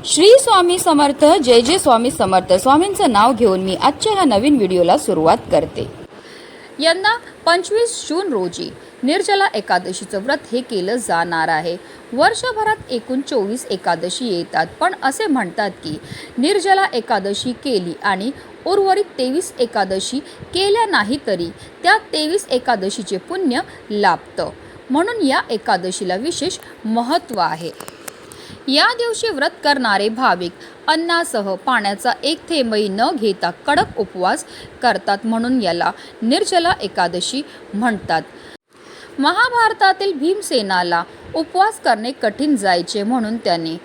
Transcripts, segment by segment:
श्री स्वामी समर्थ. जय जय स्वामी समर्थ. स्वामींचं नाव घेऊन मी आजच्या ह्या नवीन व्हिडिओला सुरुवात करते. यंदा 25 जून रोजी निर्जला एकादशीचं व्रत हे केलं जाणार आहे. वर्षभरात एकूण 24 एकादशी येतात, पण असे म्हणतात की निर्जला एकादशी केली आणि उर्वरित 23 एकादशी केल्या नाही तरी त्या 23 एकादशीचे पुण्य लाभतं. म्हणून या एकादशीला विशेष महत्त्व आहे. या दिवशी व्रत करणारे भाविक अन्नासह पाण्याचा एक थेंबही न घेता कडक उपवास करतात, म्हणून याला निर्जला एकादशी म्हणतात. महाभारतातील भीमसेनाला उपवास करणे कठीण जायचे, म्हणून त्याने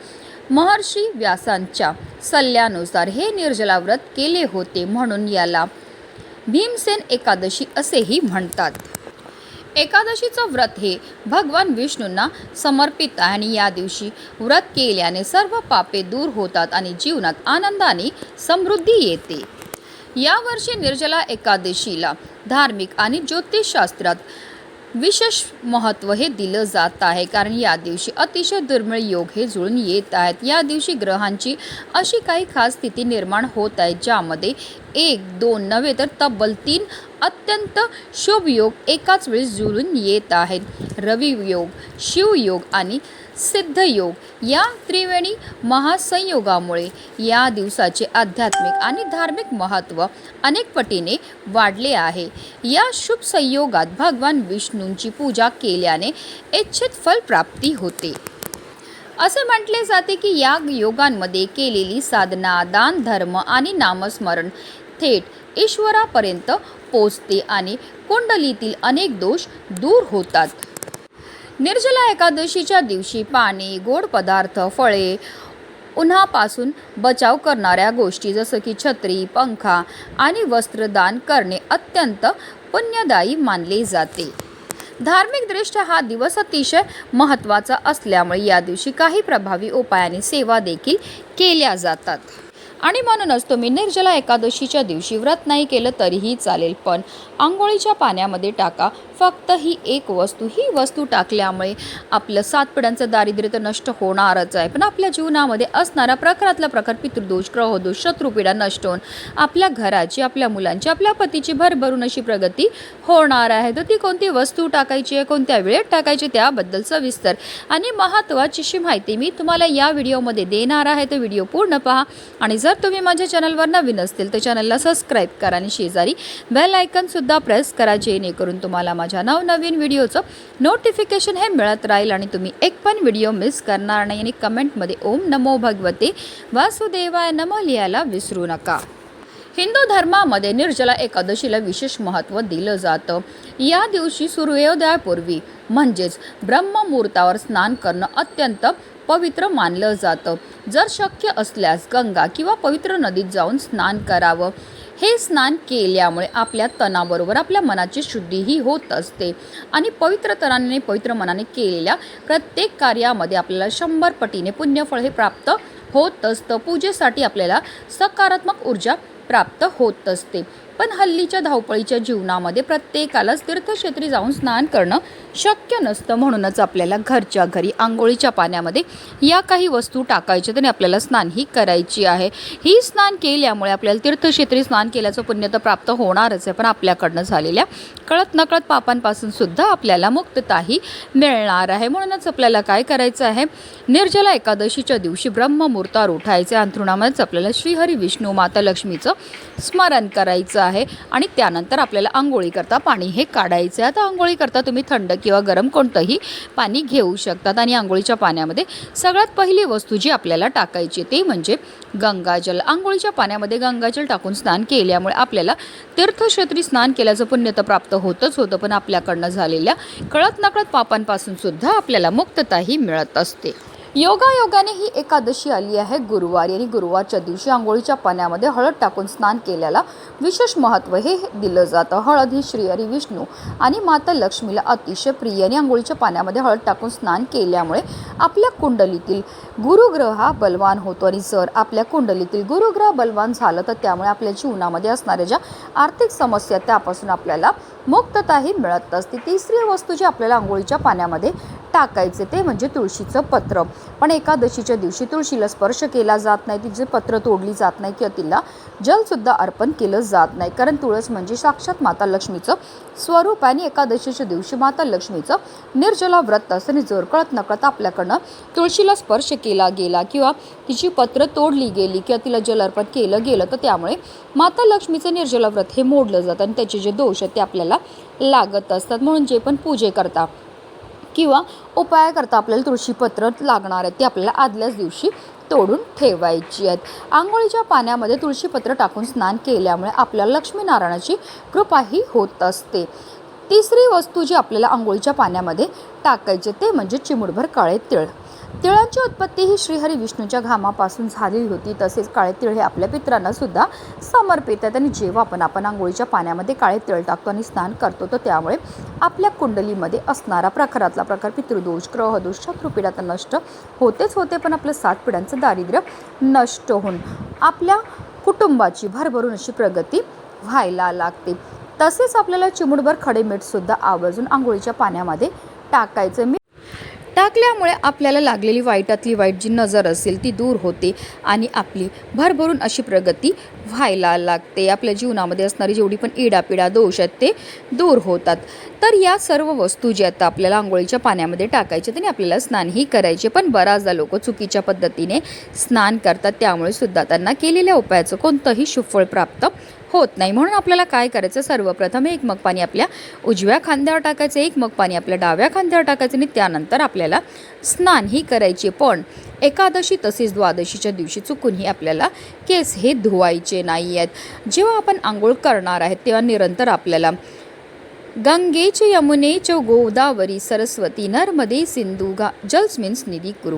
महर्षी व्यासांच्या सल्ल्यानुसार हे निर्जला व्रत केले होते, म्हणून याला भीमसेन एकादशी असेही म्हणतात. एकादशीचं व्रत हे भगवान विष्णूंना समर्पित आहे आणि या दिवशी व्रत केल्याने सर्व पापे दूर होतात आणि जीवनात आनंदाने समृद्धी येते. यावर्षी निर्जला एकादशीला धार्मिक आणि ज्योतिषशास्त्रात विशेष महत्त्व हे दिलं जात आहे, कारण या दिवशी अतिशय दुर्मिळ योग हे जुळून येत आहेत. या दिवशी ग्रहांची अशी काही खास स्थिती निर्माण होत आहे, ज्यामध्ये 1, 2 नव्हे तर तब्बल 3 अत्यंत शुभ योग एकाच वेळी जुळून येत आहेत. रवी योग, शिवयोग आणि सिद्धयोग या त्रिवेणी महासंयोगामुळे या दिवसाचे आध्यात्मिक आणि धार्मिक महत्त्व अनेक पटीने वाढले आहे. या शुभ संयोगात भगवान विष्णूंची पूजा केल्याने इच्छित फल प्राप्ती होते. असे म्हटले जाते की या योगांमध्ये केलेली साधना, दान, धर्म आणि नामस्मरण थेट ईश्वरापर्यंत पोचते आणि कुंडलीतील अनेक दोष दूर होतात. निर्जला एकादशीच्या दिवशी पाणी, गोड पदार्थ, फळे, उन्हापासून बचाव करणाऱ्या गोष्टी जसं की छत्री, पंखा आणि वस्त्रदान करणे अत्यंत पुण्यदायी मानले जाते. धार्मिकदृष्ट्या हा दिवस अतिशय महत्त्वाचा असल्यामुळे या दिवशी काही प्रभावी उपायाने सेवा देखील केल्या जातात. आणि म्हणूनच तुम्ही निर्जला एकादशीच्या दिवशी व्रत नाही केलं तरीही चालेल, पण आंघोळीच्या पाण्यामध्ये टाका फक्त ही एक वस्तू. ही वस्तू टाकल्यामुळे आपलं 7 पिढ्यांचं दारिद्र्य तर नष्ट होणारच आहे, पण आपल्या जीवनामध्ये असणारा प्रखरातला प्रखर पितृदोष, ग्रहदोष, शत्रुपीडा नष्ट होऊन आपल्या घराची, आपल्या मुलांची, आपल्या पतीची भरभरून अशी प्रगती होणार आहे. तर ती कोणती वस्तू टाकायची आहे, कोणत्या वेळेत टाकायची, त्याबद्दल सविस्तर आणि महत्त्वाची माहिती मी तुम्हाला या व्हिडिओमध्ये देणार आहे. तर व्हिडिओ पूर्ण पहा आणि जर तुम्ही माझ्या चॅनलवर नवीन असतील तर चॅनलला सबस्क्राईब करा आणि शेजारी बेल आयकॉनसुद्धा प्रेस करा, जेणेकरून तुम्हाला माझ्या नवनवीन व्हिडिओचं नोटिफिकेशन हे मिळत राहील आणि तुम्ही एक पण व्हिडिओ मिस करणार नाही. आणि कमेंटमध्ये ओम नमो भगवते वासुदेवाय नमः लिहायला विसरू नका. हिंदू धर्मामध्ये निर्जला एकादशीला विशेष महत्त्व दिलं जातं. या दिवशी सूर्योदयापूर्वी म्हणजेच ब्रह्ममुहूर्तावर स्नान करणं अत्यंत पवित्र मानलं जातं. जर शक्य असल्यास गंगा किंवा पवित्र नदीत जाऊन स्नान करावं. हे स्नान केल्यामुळे आपल्या तनाबरोबर आपल्या मनाची शुद्धीही होत असते आणि पवित्र तनाने, पवित्र मनाने केलेल्या प्रत्येक कार्यामध्ये आपल्याला 100 पटीने पुण्यफळ हे प्राप्त होत असतं. पूजेसाठी आपल्याला सकारात्मक ऊर्जा प्राप्त होत असते. पण हल्लीच्या धावपळीच्या जीवनामध्ये प्रत्येकालाच तीर्थक्षेत्री जाऊन स्नान करणं शक्य नसतं, म्हणूनच आपल्याला घरच्या घरी आंघोळीच्या पाण्यामध्ये या काही वस्तू टाकायच्या आणि आपल्याला स्नानही करायची आहे. ही स्नान केल्यामुळे आपल्याला तीर्थक्षेत्री स्नान केल्याचं पुण्य तर प्राप्त होणारच आहे, पण आपल्याकडनं झालेल्या कळत नकळत पापांपासून सुद्धा आपल्याला मुक्तताही मिळणार आहे. म्हणूनच आपल्याला काय करायचं आहे, निर्जला एकादशीच्या दिवशी ब्रह्ममुहूर्तावर उठायचे. अंथरुणामध्येच आपल्याला श्रीहरी विष्णू माता लक्ष्मीचं स्मरण करायचं आहे आणि त्यानंतर आपल्याला आंघोळी करता पाणी हे काढायचं आहे. आता आंघोळी करता तुम्ही थंड किंवा गरम कोणतंही पाणी घेऊ शकतात आणि आंघोळीच्या पाण्यामध्ये सगळ्यात पहिली वस्तू जी आपल्याला टाकायची ते म्हणजे गंगाजल. आंघोळीच्या पाण्यामध्ये गंगाजल टाकून स्नान केल्यामुळे आपल्याला तीर्थक्षेत्री स्नान केल्याचं पुण्य तर प्राप्त होतच होतं, पण आपल्याकडनं झालेल्या कळत नकळत पापांपासून सुद्धा आपल्याला मुक्तताही मिळत असते. योगायोगाने ही एकादशी आली आहे गुरुवारी आणि गुरुवारच्या दिवशी आंघोळीच्या पाण्यामध्ये हळद टाकून स्नान केल्याला विशेष महत्त्व हे दिलं जातं. हळद ही श्रीहरी विष्णू आणि माता लक्ष्मीला अतिशय प्रिय आणि आंघोळीच्या पाण्यामध्ये हळद टाकून स्नान केल्यामुळे आपल्या कुंडलीतील गुरुग्रह हा बलवान होतो आणि जर आपल्या कुंडलीतील गुरुग्रह बलवान झालं तर त्यामुळे आपल्या जीवनामध्ये असणाऱ्या ज्या आर्थिक समस्या त्यापासून आपल्याला मुक्तताही मिळत असते. तिसरी वस्तू जी आपल्याला आंघोळीच्या पाण्यामध्ये टाकायचे ते म्हणजे तुळशीचं पत्र. पण एकादशीच्या दिवशी तुळशीला स्पर्श केला जात नाही, तिचे पत्र तोडली जात नाही किंवा तिला जलसुद्धा अर्पण केलं जात नाही, कारण तुळस म्हणजे साक्षात माता लक्ष्मीचं स्वरूप आहे. आणि एकादशीच्या दिवशी माता लक्ष्मीचं निर्जला व्रत असतं आणि जर कळत नकळत आपल्याकडनं तुळशीला स्पर्श केला गेला किंवा तिची पत्र तोडली गेली किंवा तिला जल अर्पण केलं गेलं तर त्यामुळे माता लक्ष्मीचं निर्जला व्रत हे मोडलं जातं आणि त्याचे जे दोष आहेत ते आपल्याला लागत असतात. म्हणून जे पण पूजे करता किंवा उपाय करता आपल्याला तुळशीपत्र लागणार आहेत ते आपल्याला आदल्याच दिवशी तोडून ठेवायची आहेत. आंघोळीच्या पाण्यामध्ये तुळशीपत्र टाकून स्नान केल्यामुळे आपल्याला लक्ष्मीनारायणाची कृपाही होत असते. तिसरी वस्तू जी आपल्याला आंघोळीच्या पाण्यामध्ये टाकायची ते म्हणजे चिमूटभर काळे तीळ. तिळांची उत्पत्ती ही श्रीहरी विष्णूच्या घामापासून झालेली होती. तसेच काळे तीळ हे आपल्या पितरांना सुद्धा समर्पित आहेत. आणि जेव्हा आपण आंघोळीच्या पाण्यामध्ये काळे तीळ टाकतो आणि स्नान करतो तर त्यामुळे आपल्या कुंडलीमध्ये असणारा प्रखरातला प्रकार पितृदोष, ग्रहदोष, शत्रुपीडा तर नष्ट होतेच होते, पण आपलं 7 पिढ्यांचं दारिद्र्य नष्ट होऊन आपल्या कुटुंबाची भरभरून अशी प्रगती व्हायला लागते. तसेच आपल्याला चिमूटभर खडे मीठसुद्धा आवर्जून आंघोळीच्या पाण्यामध्ये टाकायचं. टाकल्यामुळे आपल्याला लागलेली वाईटातली वाईट जी नजर असेल ती दूर होते आणि आपली भरभरून अशी प्रगती व्हायला लागते. आपल्या जीवनामध्ये असणारी जेवढी पण इडापिडा दोष आहेत ते दूर होतात. तर या सर्व वस्तू ज्या आता आपल्याला आंघोळीच्या पाण्यामध्ये टाकायचे आणि आपल्याला स्नानही करायचे, पण बऱ्याचदा लोक चुकीच्या पद्धतीने स्नान करतात, त्यामुळे सुद्धा त्यांना केलेल्या उपायाचं कोणतंही सुफळ प्राप्त होत नाही. म्हणून आपल्याला काय करायचं, सर्वप्रथम 1 मग पाणी आपल्या उजव्या खांद्यावर टाकायचं, 1 मग पाणी आपल्या डाव्या खांद्यावर टाकायचं आणि त्यानंतर आपल्याला स्नानही करायचे. पण एकादशी तसेच द्वादशीच्या दिवशी चुकूनही आपल्याला केस हे धुवायचे नाही आहेत. जेव्हा आपण आंघोळ करणार आहेत तेव्हा निरंतर आपल्याला गंगेच यमुनेच गोदावरी सरस्वती नर्मदे सिंधू जलस्मिन्स निधी कुरु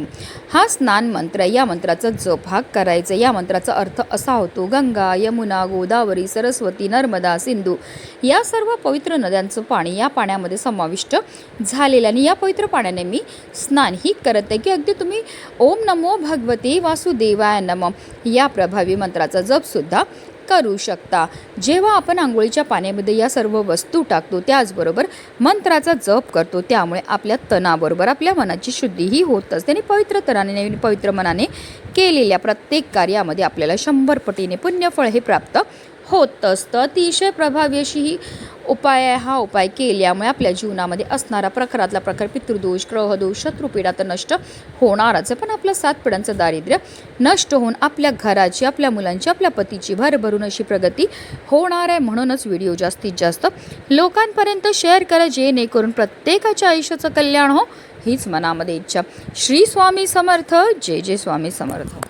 हा स्नान मंत्र. या मंत्राचा जप हा करायचा. या मंत्राचा अर्थ असा होतो, गंगा, यमुना, गोदावरी, सरस्वती, नर्मदा, सिंधू या सर्व पवित्र नद्यांचं पाणी या पाण्यामध्ये समाविष्ट झालेलं आणि या पवित्र पाण्याने मी स्नानही करत आहे. की अगदी तुम्ही ओम नमो भगवते वासुदेवाय नमः या प्रभावी मंत्राचा जपसुद्धा करू शकता. जेव्हा आपण आंघोळीच्या पाण्यामध्ये या सर्व वस्तू टाकतो त्याचबरोबर मंत्राचा जप करतो, त्यामुळे आपल्या तनाबरोबर आपल्या मनाची शुद्धीही होत असते आणि पवित्र तनाने पवित्र मनाने केलेल्या प्रत्येक कार्यामध्ये आपल्याला 100 पटीने पुण्यफळ हे प्राप्त होत असतं. अतिशय प्रभावी अशी ही उपाय आहे. हा उपाय केल्यामुळे आपल्या जीवनामध्ये असणारा प्रखरातला प्रकार पितृदोष, ग्रहदोष, शत्रुपीडा तर नष्ट होणारच आहे, पण आपल्या 7 पिढ्यांचं दारिद्र्य नष्ट होऊन आपल्या घराची, आपल्या मुलांची, आपल्या पतीची भरभरून अशी प्रगती होणार आहे. म्हणूनच व्हिडिओ जास्तीत जास्त लोकांपर्यंत शेअर करा, जेणेकरून प्रत्येकाच्या आयुष्याचं कल्याण हो हीच मनामध्ये इच्छा. श्री स्वामी समर्थ. जय जय स्वामी समर्थ.